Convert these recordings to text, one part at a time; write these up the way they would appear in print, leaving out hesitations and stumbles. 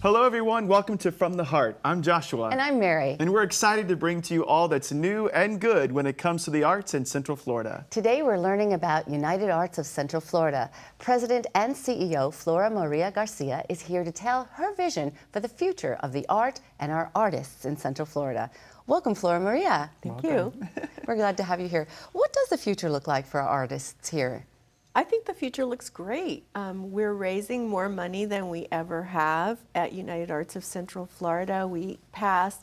Hello, everyone. Welcome to From the Heart. I'm Joshua. And I'm Mary. And we're excited to bring to you all that's new and good when it comes to the arts in Central Florida. Today, we're learning about United Arts of Central Florida. President and CEO Flora Maria Garcia is here to tell her vision for the future of the art and our artists in Central Florida. Welcome, Flora Maria. Thank you. We're glad to have you here. What does the future look like for our artists here? I think the future looks great. We're raising more money than we ever have at United Arts of Central Florida. We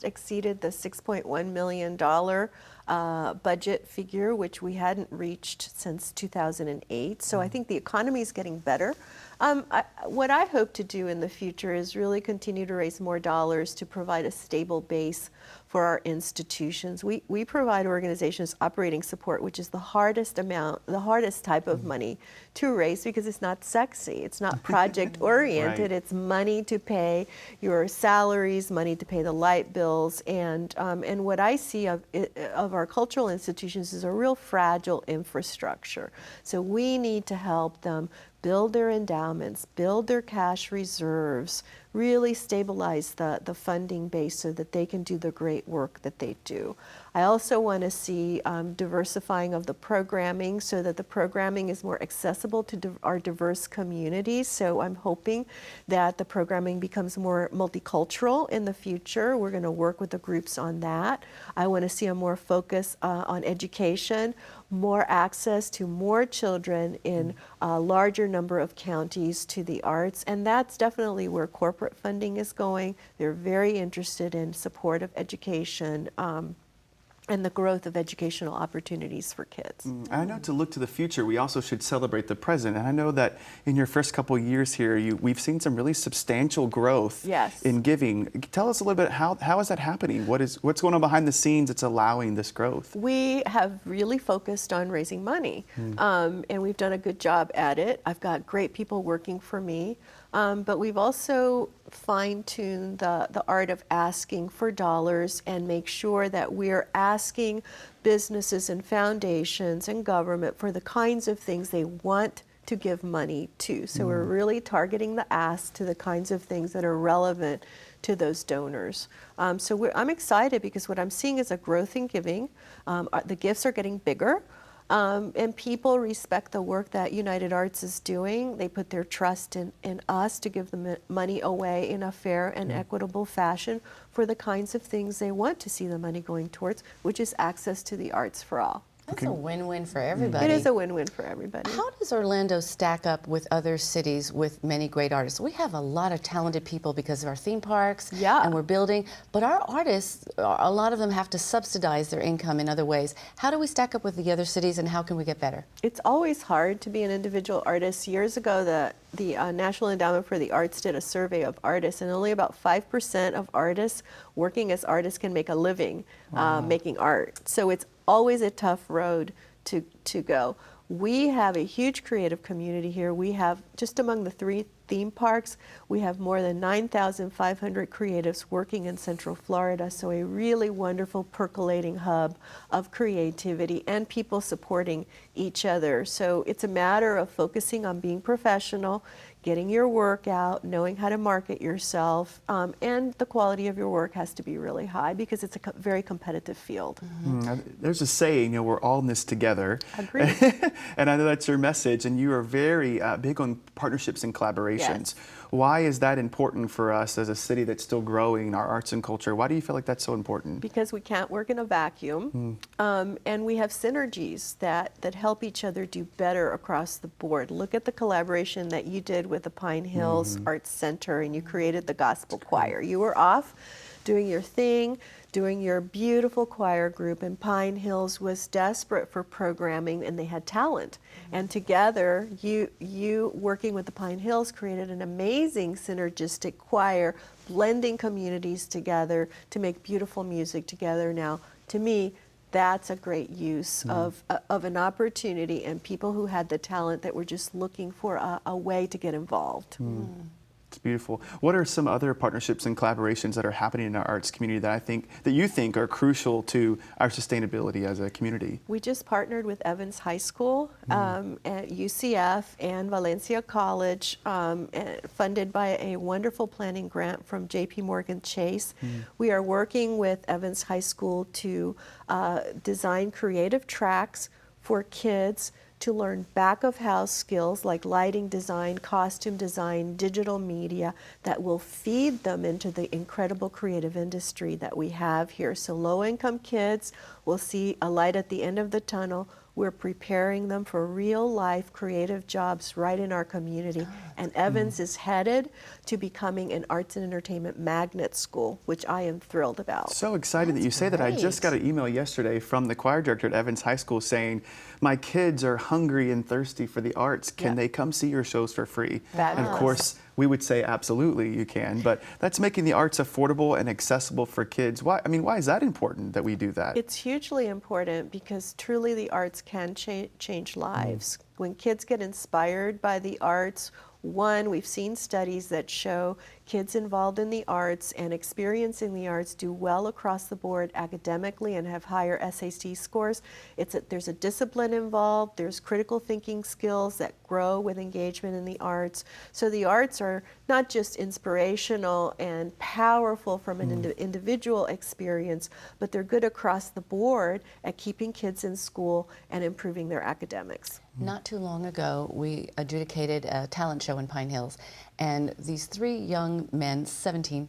exceeded the $6.1 million budget figure, which we hadn't reached since 2008. So I think the economy is getting better. What I hope to do in the future is really continue to raise more dollars to provide a stable base for our institutions. We provide organizations operating support, which is the hardest type of money to raise because it's not sexy. It's not project oriented. Right. It's money to pay your salaries, money to pay the light bills, and what I see of our cultural institutions is a real fragile infrastructure. So we need to help them build their endowments, build their cash reserves, really stabilize the funding base so that they can do the great work that they do. I also want to see diversifying of the programming so that the programming is more accessible to our diverse communities. So I'm hoping that the programming becomes more multicultural in the future. We're going to work with the groups on that. I want to see a more focus on education, more access to more children in a larger number of counties to the arts, and that's definitely where corporate funding is going. They're very interested in support of education and the growth of educational opportunities for kids. I know to look to the future, we also should celebrate the present. And I know that in your first couple years here, we've seen some really substantial growth in giving. Tell us a little bit, how is that happening? What's going on behind the scenes that's allowing this growth? We have really focused on raising money, and we've done a good job at it. I've got great people working for me, but we've also fine-tuned the art of asking for dollars and make sure that we're asking businesses and foundations and government for the kinds of things they want to give money to. So we're really targeting the ask to the kinds of things that are relevant to those donors. I'm excited because what I'm seeing is a growth in giving. The gifts are getting bigger. And people respect the work that United Arts is doing. They put their trust in us to give them money away in a fair and equitable fashion for the kinds of things they want to see the money going towards, which is access to the arts for all. That's a win-win for everybody. It is a win-win for everybody. How does Orlando stack up with other cities with many great artists? We have a lot of talented people because of our theme parks, and we're building, but our artists, a lot of them have to subsidize their income in other ways. How do we stack up with the other cities, and how can we get better? It's always hard to be an individual artist. Years ago, the National Endowment for the Arts did a survey of artists, and only about 5% of artists working as artists can make a living making art. So it's always a tough road to go. We have a huge creative community here. We have, just among the 3 theme parks, we have more than 9,500 creatives working in Central Florida, so a really wonderful percolating hub of creativity and people supporting each other. So it's a matter of focusing on being professional, getting your work out, knowing how to market yourself, and the quality of your work has to be really high because it's a very competitive field. There's a saying, we're all in this together. Agreed. And I know that's your message, and you are very big on partnerships and collaborations. Yes. Why is that important for us as a city that's still growing our arts and culture? Why do you feel like that's so important? Because we can't work in a vacuum, and we have synergies that help each other do better across the board. Look at the collaboration that you did with the Pine Hills Arts Center, and you created the gospel choir. You were off doing your thing, doing your beautiful choir group, and Pine Hills was desperate for programming, and they had talent. And together, you working with the Pine Hills created an amazing synergistic choir, blending communities together to make beautiful music together. Now, to me, that's a great use of an opportunity and people who had the talent that were just looking for a way to get involved. It's beautiful. What are some other partnerships and collaborations that are happening in our arts community that you think are crucial to our sustainability as a community? We just partnered with Evans High School at UCF and Valencia College, funded by a wonderful planning grant from J.P. Morgan Chase. We are working with Evans High School to design creative tracks for kids to learn back-of-house skills like lighting design, costume design, digital media that will feed them into the incredible creative industry that we have here. So low-income kids will see a light at the end of the tunnel. We're preparing them for real-life creative jobs right in our community. And Evans is headed to becoming an arts and entertainment magnet school, which I am thrilled about. So excited that you say that. I just got an email yesterday from the choir director at Evans High School saying, my kids are hungry and thirsty for the arts. Can they come see your shows for free? And of course, we would say absolutely you can, but that's making the arts affordable and accessible for kids. Why is that important that we do that? It's hugely important because truly the arts can change lives. When kids get inspired by the arts, one, we've seen studies that show kids involved in the arts and experiencing the arts do well across the board academically and have higher SAT scores. There's a discipline involved, there's critical thinking skills that grow with engagement in the arts. So the arts are not just inspirational and powerful from an individual experience, but they're good across the board at keeping kids in school and improving their academics. Not too long ago, we adjudicated a talent show in Pine Hills, and these 3 young men, 17,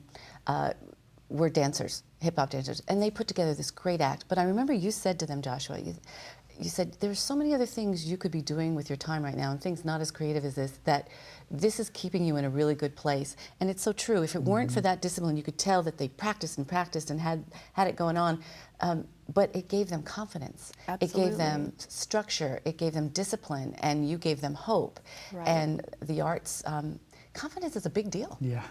were dancers, hip-hop dancers, and they put together this great act. But I remember you said to them, Joshua, you said, there's so many other things you could be doing with your time right now, and things not as creative as this, that this is keeping you in a really good place. And it's so true. If it weren't for that discipline, you could tell that they practiced and had it going on. But it gave them confidence. Absolutely. It gave them structure. It gave them discipline, and you gave them hope. Right. And the arts, confidence is a big deal. Yeah.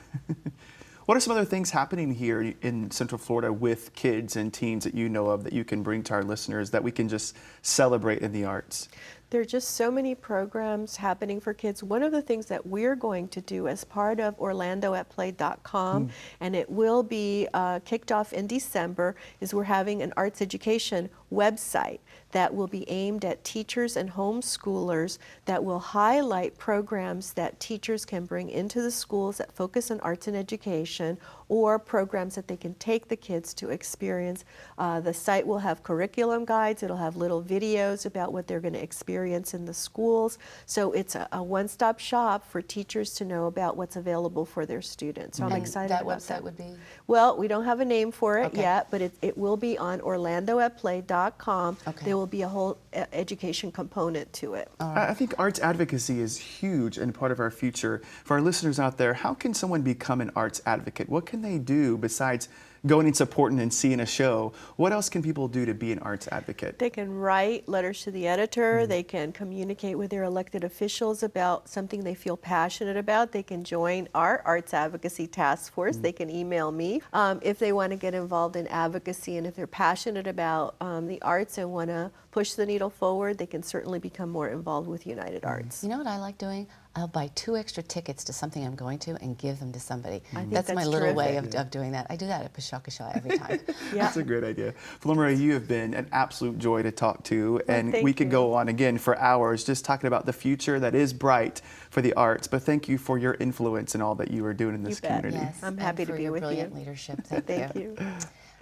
What are some other things happening here in Central Florida with kids and teens that you know of that you can bring to our listeners that we can just celebrate in the arts? There are just so many programs happening for kids. One of the things that we're going to do as part of OrlandoAtPlay.com, and it will be kicked off in December, is we're having an arts education website that will be aimed at teachers and homeschoolers that will highlight programs that teachers can bring into the schools that focus on arts and education, or programs that they can take the kids to experience. The site will have curriculum guides. It'll have little videos about what they're going to experience in the schools. So it's a one-stop shop for teachers to know about what's available for their students. So I'm excited about that. That website would be? Well, we don't have a name for it yet, but it will be on OrlandoAtPlay.com. There will be a whole education component to it. I think arts advocacy is huge and part of our future. For our listeners out there, how can someone become an arts advocate? What can they do besides going and supporting and seeing a show? What else can people do to be an arts advocate? They can write letters to the editor. They can communicate with their elected officials about something they feel passionate about. They can join our arts advocacy task force. They can email me if they want to get involved in advocacy, and if they're passionate about the arts and want to push the needle forward, they can certainly become more involved with United Arts. You know what I like doing? I'll buy 2 extra tickets to something I'm going to and give them to somebody. That's my little way of doing that. I do that at Pashakasha every time. That's a great idea. Flora, you have been an absolute joy to talk to, and we could go on again for hours just talking about the future that is bright for the arts. But thank you for your influence and all that you are doing in this community. Yes, I'm happy to be with you. Brilliant leadership. Thank you.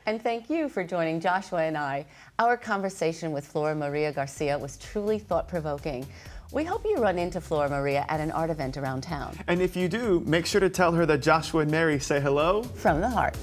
And thank you for joining Joshua and I. Our conversation with Flora Maria Garcia was truly thought-provoking. We hope you run into Flora Maria at an art event around town. And if you do, make sure to tell her that Joshua and Mary say hello From the heart.